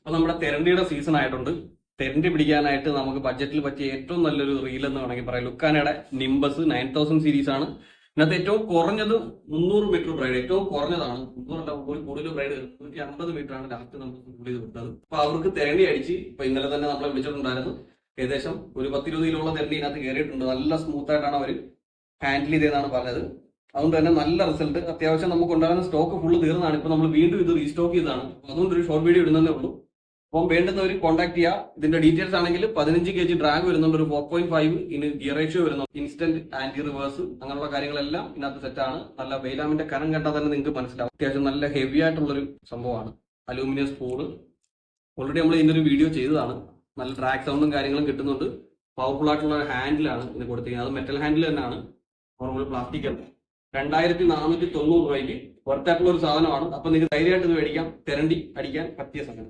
അപ്പൊ നമ്മുടെ തെരണ്ടിയുടെ സീസൺ ആയിട്ടുണ്ട്. തെരണ്ടി പിടിക്കാനായിട്ട് നമുക്ക് ബഡ്ജറ്റിൽ പറ്റിയ ഏറ്റവും നല്ലൊരു റീൽ എന്ന് വേണമെങ്കിൽ പറയാം. ലുക്കാനയുടെ നിംബസ് 9000 സീരീസ് ആണ്. ഇതിനകത്ത് ഏറ്റവും കുറഞ്ഞത് 300 മീറ്റർ ബ്രൈഡ്, ഏറ്റവും കുറഞ്ഞതാണ് 300 കൂടുതൽ ബ്രൈഡ് 150 മീറ്റർ ആണ് ലാസ്റ്റ് നമ്മൾ ഫുൾ ചെയ്ത് വിട്ടത്. അപ്പൊ അവർക്ക് തെരണ്ടി അടിച്ച് ഇപ്പൊ ഇന്നലെ തന്നെ നമ്മളെ വിളിച്ചിട്ടുണ്ടായിരുന്നു. ഏകദേശം ഒരു 10-20 കിലോളം തെരണ്ടി ഇതിനകത്ത് കയറിയിട്ടുണ്ട്. നല്ല സ്മൂത്ത് ആയിട്ടാണ് അവർ ഹാൻഡിൽ ചെയ്തതെന്നാണ് പറഞ്ഞത്. അതുകൊണ്ട് തന്നെ നല്ല റിസൾട്ട്. അത്യാവശ്യം നമുക്ക് ഉണ്ടാകുന്ന സ്റ്റോക്ക് ഫുള്ള് തീർന്നതാണ്. ഇപ്പൊ നമ്മൾ വീണ്ടും ഇത് റീസ്റ്റോക്ക് ചെയ്തതാണ്. അതുകൊണ്ട് ഒരു ഷോർട്ട് വീഡിയോ ഇടുന്നതേ ഉള്ളൂ. അപ്പം വേണ്ടുന്നവർ കോൺടാക്ട് ചെയ്യുക. ഇതിന്റെ ഡീറ്റെയിൽസ് ആണെങ്കിൽ 15 kg ഡ്രാഗ് വരുന്നുണ്ട്, ഒരു 4.5 ഇന് ഗിയർ റേഷ്യോ വരുന്നു, ഇൻസ്റ്റന്റ് ആന്റി റിവേഴ്സ്, അങ്ങനെയുള്ള കാര്യങ്ങളെല്ലാം ഇതിനകത്ത് സെറ്റാണ്. നല്ല ബെയിലാമിന്റെ കനം കണ്ടാൽ തന്നെ നിങ്ങൾക്ക് മനസ്സിലാവും. അത്യാവശ്യം നല്ല ഹെവി ആയിട്ടുള്ളൊരു സംഭവമാണ്. അലൂമിനിയം സ്പൂള് ഓൾറെഡി നമ്മൾ ഇതിന്റെ ഒരു വീഡിയോ ചെയ്തതാണ്. നല്ല ട്രാക്ക് സൗണ്ടും കാര്യങ്ങളും കിട്ടുന്നുണ്ട്. പവർഫുൾ ആയിട്ടുള്ള ഒരു ഹാൻഡിലാണ് ഇത് കൊടുത്തിരിക്കുന്നത്. അത് മെറ്റൽ ഹാൻഡിൽ തന്നെയാണ്, നോർമൽ പ്ലാസ്റ്റിക് അല്ല. 2490 രൂപയ്ക്ക് വർത്തായിട്ടുള്ള ഒരു സാധനമാണ്. അപ്പൊ നിങ്ങൾക്ക് ധൈര്യമായിട്ട് ഇത് മേടിക്കാം. തെരണ്ടി അടിക്കാൻ പറ്റിയ സമയം.